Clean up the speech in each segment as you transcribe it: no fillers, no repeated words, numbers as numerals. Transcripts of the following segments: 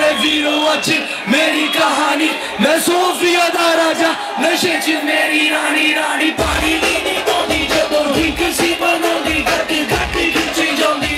मेरे वीरो अच मेरी कहानी मैं सोफिया दा राजा नशे च मेरी रानी रानी पानी नीनी तोंदी जदों ठीक सी बनोंदी घट घट खिंची जोंदी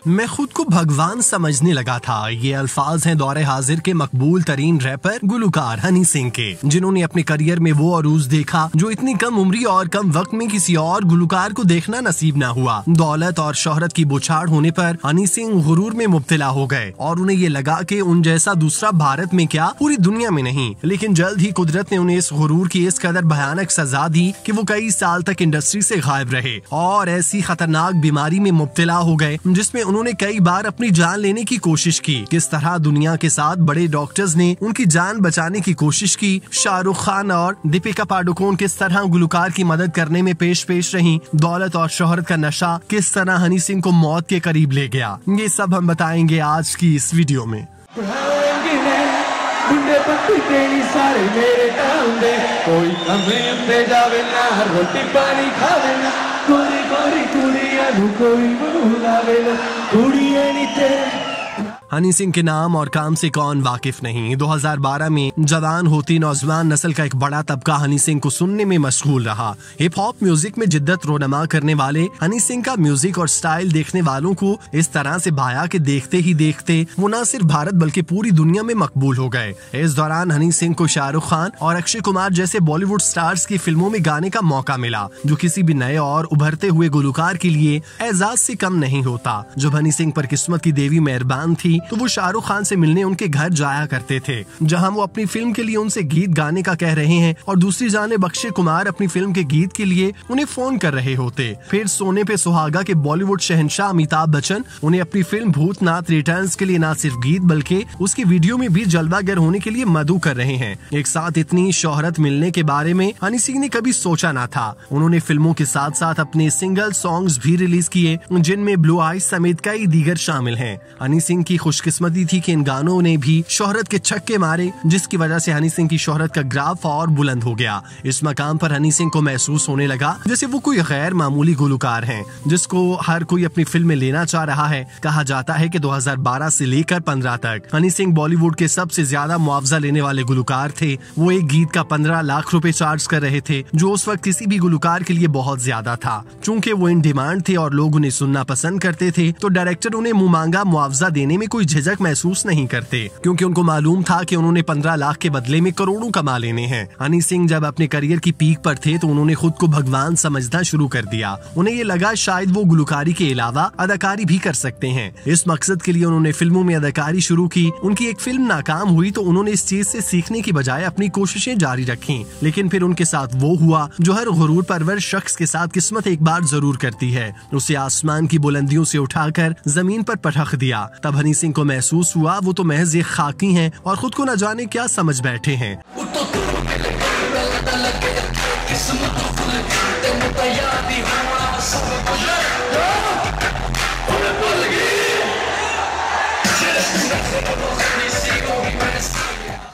मैं खुद को भगवान समझने लगा था। ये अल्फाज हैं दौरे हाजिर के मकबूल तरीन रैपर गुलकार हनी सिंह के, जिन्होंने अपने करियर में वो अरूज देखा जो इतनी कम उम्री और कम वक्त में किसी और गुलकार को देखना नसीब न हुआ। दौलत और शोहरत की बुछाड़ होने पर हनी सिंह गुरूर में मुब्तला हो गए और उन्हें ये लगा कि उन जैसा दूसरा भारत में क्या पूरी दुनिया में नहीं। लेकिन जल्द ही कुदरत ने उन्हें इस गुरूर की इस कदर भयानक सजा दी कि वो कई साल तक इंडस्ट्री से गायब रहे और ऐसी खतरनाक बीमारी में मुब्तला हो गए जिसमें उन्होंने कई बार अपनी जान लेने की कोशिश की। किस तरह दुनिया के साथ बड़े डॉक्टर्स ने उनकी जान बचाने की कोशिश की। शाहरुख खान और दीपिका पादुकोण किस तरह गुलकार की मदद करने में पेश रही। दौलत और शोहरत का नशा किस तरह हनी सिंह को मौत के करीब ले गया, ये सब हम बताएंगे आज की इस वीडियो में। सारे मेरे कोई कमे जावे ना रोटी पानी खावे ना कोरी कोरी कुड़िया कोई बुलावे ना कुड़िया नी तेरे। हनी सिंह के नाम और काम से कौन वाकिफ नहीं। 2012 में जवान होती नौजवान नस्ल का एक बड़ा तबका हनी सिंह को सुनने में मशगूल रहा। हिप हॉप म्यूजिक में जिद्दत रोनमा करने वाले हनी सिंह का म्यूजिक और स्टाइल देखने वालों को इस तरह से भाया कि देखते ही देखते वो न सिर्फ भारत बल्कि पूरी दुनिया में मकबूल हो गए। इस दौरान हनी सिंह को शाहरुख खान और अक्षय कुमार जैसे बॉलीवुड स्टार्स की फिल्मों में गाने का मौका मिला, जो किसी भी नए और उभरते हुए गुलकार के लिए एजाज से कम नहीं होता। जब हनी सिंह पर किस्मत की देवी मेहरबान थी तो वो शाहरुख खान से मिलने उनके घर जाया करते थे, जहां वो अपनी फिल्म के लिए उनसे गीत गाने का कह रहे हैं और दूसरी जानिब अक्षय कुमार अपनी फिल्म के गीत के लिए उन्हें फोन कर रहे होते। फिर सोने पे सुहागा के बॉलीवुड शहंशाह अमिताभ बच्चन उन्हें अपनी फिल्म भूतनाथ रिटर्न्स के लिए न सिर्फ गीत बल्कि उसकी वीडियो में भी जलवागर होने के लिए मदऊ कर रहे हैं। एक साथ इतनी शोहरत मिलने के बारे में हनी सिंह ने कभी सोचा न था। उन्होंने फिल्मों के साथ साथ अपने सिंगल सॉन्ग्स भी रिलीज किए, जिनमें ब्लू आइज समेत कई दीगर शामिल हैं। हनी सिंह की खुशकिस्मती थी कि इन गानों ने भी शोहरत के छक्के मारे, जिसकी वजह से हनी सिंह की शोहरत का ग्राफ और बुलंद हो गया। इस मकाम पर हनी सिंह को महसूस होने लगा जैसे वो कोई गैर मामूली गुलकार हैं, जिसको हर कोई अपनी फिल्म में लेना चाह रहा है। कहा जाता है कि 2012 से लेकर 15 तक हनी सिंह बॉलीवुड के सबसे ज्यादा मुआवजा लेने वाले गुलकार थे। वो एक गीत का 15 लाख रुपए चार्ज कर रहे थे, जो उस वक्त किसी भी गुलकार के लिए बहुत ज्यादा था। चूँकि वो इन डिमांड थे और लोग उन्हें सुनना पसंद करते थे, तो डायरेक्टर उन्हें मुंह मांगा मुआवजा देने में कोई झिझक महसूस नहीं करते, क्योंकि उनको मालूम था कि उन्होंने 15 लाख के बदले में करोड़ों कमा लेने हैं। हनी सिंह जब अपने करियर की पीक पर थे तो उन्होंने खुद को भगवान समझना शुरू कर दिया। उन्हें ये लगा शायद वो गुलकारी के अलावा अदाकारी भी कर सकते हैं। इस मकसद के लिए उन्होंने फिल्मों में अदाकारी शुरू की। उनकी एक फिल्म नाकाम हुई तो उन्होंने इस चीज से सीखने की बजाय अपनी कोशिशें जारी रखी। लेकिन फिर उनके साथ वो हुआ जो हर गुरूर परवर शख्स के साथ किस्मत एक बार जरूर करती है, उसे आसमान की बुलंदियों से उठाकर जमीन पर पटक दिया। तब हनी सिंह को महसूस हुआ वो तो महज एक खाकी हैं और खुद को न जाने क्या समझ बैठे हैं।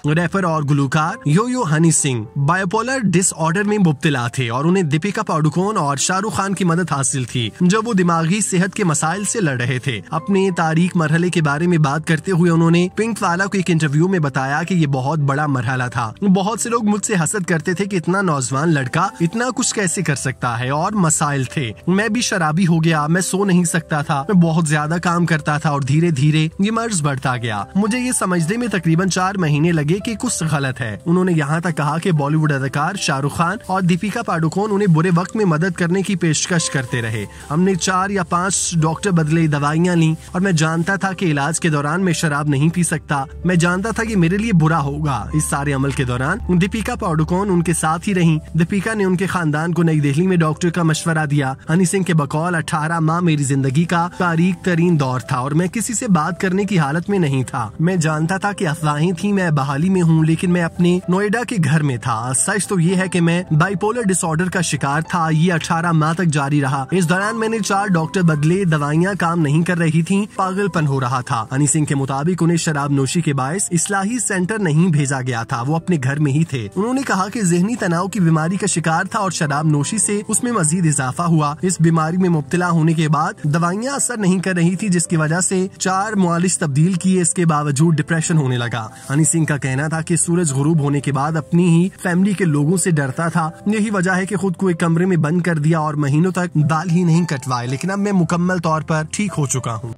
रैपर और गुलकार यो हनी सिंह बायोपोलर डिसऑर्डर में मुब्तला थे और उन्हें दीपिका पादुकोण और शाहरुख खान की मदद हासिल थी जब वो दिमागी सेहत के मसाइल से लड़ रहे थे। अपने तारीख मरहले के बारे में बात करते हुए उन्होंने पिंक वाला को एक इंटरव्यू में बताया कि ये बहुत बड़ा मरहला था। बहुत से लोग मुझसे हसद करते थे कि इतना नौजवान लड़का इतना कुछ कैसे कर सकता है, और मसाइल थे। मैं भी शराबी हो गया, मैं सो नहीं सकता था, मैं बहुत ज्यादा काम करता था और धीरे धीरे ये मर्ज बढ़ता गया। मुझे ये समझने में तकरीबन 4 महीने लगे कि कुछ गलत है। उन्होंने यहाँ तक कहा कि बॉलीवुड अदाकार शाहरुख खान और दीपिका पादुकोण उन्हें बुरे वक्त में मदद करने की पेशकश करते रहे। हमने 4 या 5 डॉक्टर बदले, दवाइयाँ ली और मैं जानता था कि इलाज के दौरान मैं शराब नहीं पी सकता। मैं जानता था कि मेरे लिए बुरा होगा। इस सारे अमल के दौरान दीपिका पादुकोण उनके साथ ही रही। दीपिका ने उनके खानदान को नई दिल्ली में डॉक्टर का मशवरा दिया। हनी सिंह के बकौल 18 माह मेरी जिंदगी का तारीख तरीन दौर था और मैं किसी से बात करने की हालत में नहीं था। मैं जानता था कि अफवाहें थी, मैं बहाली में हूँ, लेकिन मैं अपने नोएडा के घर में था। सच तो ये है कि मैं बाइपोलर डिसऑर्डर का शिकार था। ये 18 माह तक जारी रहा। इस दौरान मैंने 4 डॉक्टर बदले, दवाइयाँ काम नहीं कर रही थी, पागलपन हो रहा था। हनी सिंह के मुताबिक उन्हें शराब नोशी के बायस इस्लाही सेंटर नहीं भेजा गया था, वो अपने घर में ही थे। उन्होंने कहा कि ज़हनी तनाव की बीमारी का शिकार था और शराब नोशी से उसमें मजीद इजाफा हुआ। इस बीमारी में मुब्तला होने के बाद दवाइयाँ असर नहीं कर रही थी, जिसकी वजह से 4 मुआलिज तब्दील किए, इसके बावजूद डिप्रेशन होने लगा। हनी सिंह का कहना था कि सूरज गुरूब होने के बाद अपनी ही फैमिली के लोगों से डरता था। यही वजह है कि खुद को एक कमरे में बंद कर दिया और महीनों तक बाल ही नहीं कटवाए, लेकिन अब मैं मुकम्मल तौर पर ठीक हो चुका हूँ।